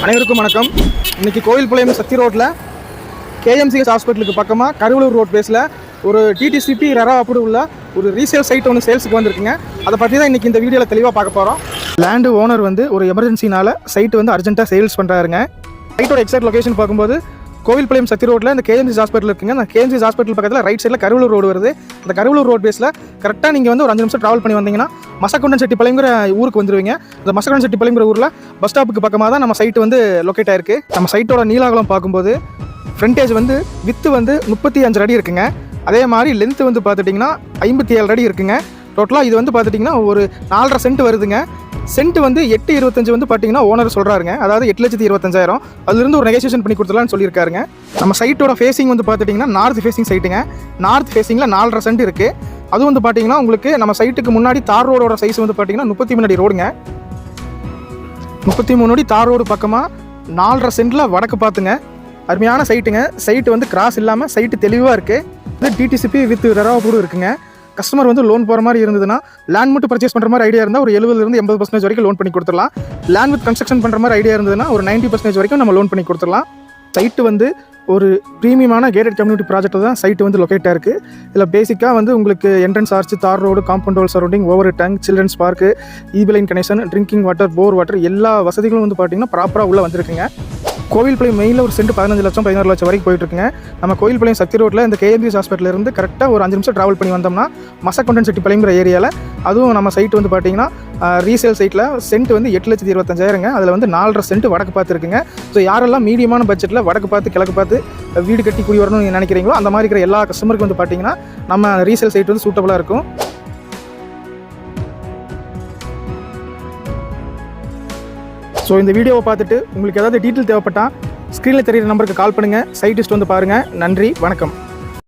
அனைவருக்கும் வணக்கம். இன்றைக்கி கோவில்பாளையம் சக்தி ரோட்டில் கேஎம்சிஎஸ் ஹாஸ்பிட்டலுக்கு பக்கமாக கருவலூர் ரோட் பேஸில் ஒரு டிடிசிபி ரெரா அப்ரூவ் உள்ள ஒரு ரீசேல் சைட் ஒன்று சேல்ஸுக்கு வந்திருக்குங்க. அதை பற்றி தான் இன்றைக்கி இந்த வீடியோவில் தெளிவாக பார்க்க போகிறோம். லேண்டு ஓனர் வந்து ஒரு எமர்ஜென்சினால் சைட்டு வந்து அர்ஜென்ட்டாக சேல்ஸ் பண்ணுறாருங்க. சைட்டோட எக்ஸாக்ட் லொகேஷன் பார்க்கும்போது கோவில்பாளையம் சக்தி ரோட்டில் இந்த கேஎம்சிஎஸ் ஹாஸ்பிட்டல் இருக்குங்க. அந்த கேஎம்சிஎஸ் ஹாஸ்பிட்டல் பக்கத்தில் ரைட் சைடில் கருவலூர் ரோடு வருது. அந்த கருவலூர் ரோட் பேஸில் கரெக்டாக நீங்கள் வந்து ஒரு 5 நிமிஷம் ட்ராவல் பண்ணி வந்தீங்கன்னா மசக்கொண்டன்செட்டிப்பாளையங்கிற ஊருக்கு வந்துருவீங்க. அந்த மசக்கொண்டன்செட்டிப்பாளையங்கிற ஊரில் பஸ் ஸ்டாப்புக்கு பக்கமாக தான் நம்ம சைட்டு வந்து லொக்கேட் ஆயிருக்கு. நம்ம சைட்டோட நீளாகலம் பார்க்கும்போது ஃப்ரண்டேஜ் வந்து வித்து வந்து 35 அடி இருக்குங்க. அதே மாதிரி லென்த்து வந்து பார்த்துட்டிங்கன்னா 57 அடி இருக்குங்க. டோட்டலாக இது வந்து பார்த்துட்டிங்கன்னா ஒரு 4.5 சென்ட் வருதுங்க. சென்ட் வந்து 8.25 வந்து பார்த்தீங்கன்னா ஓனர் சொல்கிறாருங்க. அதாவது 8,25,000 அதுலேருந்து ஒரு நெகோசியேஷன் பண்ணி கொடுத்துலான்னு சொல்லியிருக்காருங்க. நம்ம சைட்டோட ஃபேஸிங் வந்து பார்த்துட்டிங்கன்னா நார்த் ஃபேஸிங் சைட்டுங்க. நார்த் ஃபேஸிங்கில் 4.5 சென்ட் இருக்குது. அது வந்து பார்த்தீங்கன்னா உங்களுக்கு நம்ம சைட்டுக்கு முன்னாடி தார் ரோடோட சைஸ் வந்து பார்த்தீங்கன்னா 33 அடி ரோடுங்க. 33 அடி தார் ரோடு பக்கமாக 4.5 சென்ட்டில் வடக்கு பார்த்துங்க. அருமையான சைட்டுங்க. சைட்டு வந்து கிராஸ் இல்லாமல் சைட்டு தெளிவாக இருக்குது. இது டிடிசிபி வித் ரெரா கூட இருக்குங்க. கஸ்டமர் வந்து லோன் போகிற மாதிரி இருந்ததுன்னா லேண்ட் மட்டும் பர்ச்சேஸ் பண்ணுற மாதிரி ஐடியா இருந்தால் ஒரு 70% 80% வரைக்கும் லோன் பண்ணி கொடுத்துடலாம். லேண்ட் வித் கன்ஸ்ட்ரக்ஷன் பண்ணுற மாதிரி ஐடியா இருந்ததுன்னா ஒரு 90% வரைக்கும் நம்ம லோன் பண்ணி கொடுத்துடலாம். சைட்டு வந்து ஒரு ப்ரீமியமான கேட்டட் கம்யூனிட்டி ப்ராஜெக்ட்டில் தான் சைட்டு வந்து லொக்கேட்டாக இருக்குது. இதில் பேசிக்காக வந்து உங்களுக்கு entrance arch, tar road, compound wall surrounding, over tank, children's park, EB line connection, drinking water, bore water எல்லா வசதிகளும் வந்து பார்த்திங்கன்னா ப்ராப்பராக உள்ளே வந்திருக்குங்க. கோவில்பாளையம் மெயினில் ஒரு சென்ட் 15 லட்சம் 16 லட்சம் வரைக்கும் போயிட்டுருக்குங்க. நம்ம கோவில்பாளையம் சக்தி ரோட்டில் இந்த கேஎம்சிஎஸ் ஹாஸ்பிட்டலேருந்து கரெக்டாக ஒரு 5 நிமிஷம் ட்ராவல் பண்ணி வந்தோம்னா மசக்கொண்டன்செட்டிப்பாளையங்கிற ஏரியாவில் அதுவும் நம்ம சைட்டு வந்து பார்த்திங்கன்னா ரீசேல் சைட்டில் சென்ட் வந்து 8,25,000ங்க. அதில் வந்து 4.5 சென்ட் வடக்கு பார்த்து இருக்குங்க. ஸோ யாரெல்லாம் மீடியமான பட்ஜெட்டில் வடக்கு பார்த்து கிழக்கு பார்த்து வீடு கட்டி குடி வரணும்னு நினைக்கிறீங்களோ அந்த மாதிரி இருக்கிற எல்லா கஸ்டமருக்கும் வந்து பார்த்திங்கன்னா நம்ம ரீசேல் சைட் வந்து சூட்டபுளாக இருக்கும். ஸோ இந்த வீடியோவை பார்த்துட்டு உங்களுக்கு ஏதாவது டீட்டெயில் தேவைப்பட்டால் ஸ்க்ரீனில் தெரியிற நம்பருக்கு கால் பண்ணுங்கள். சைட் லிஸ்ட் வந்து பாருங்கள். நன்றி, வணக்கம்.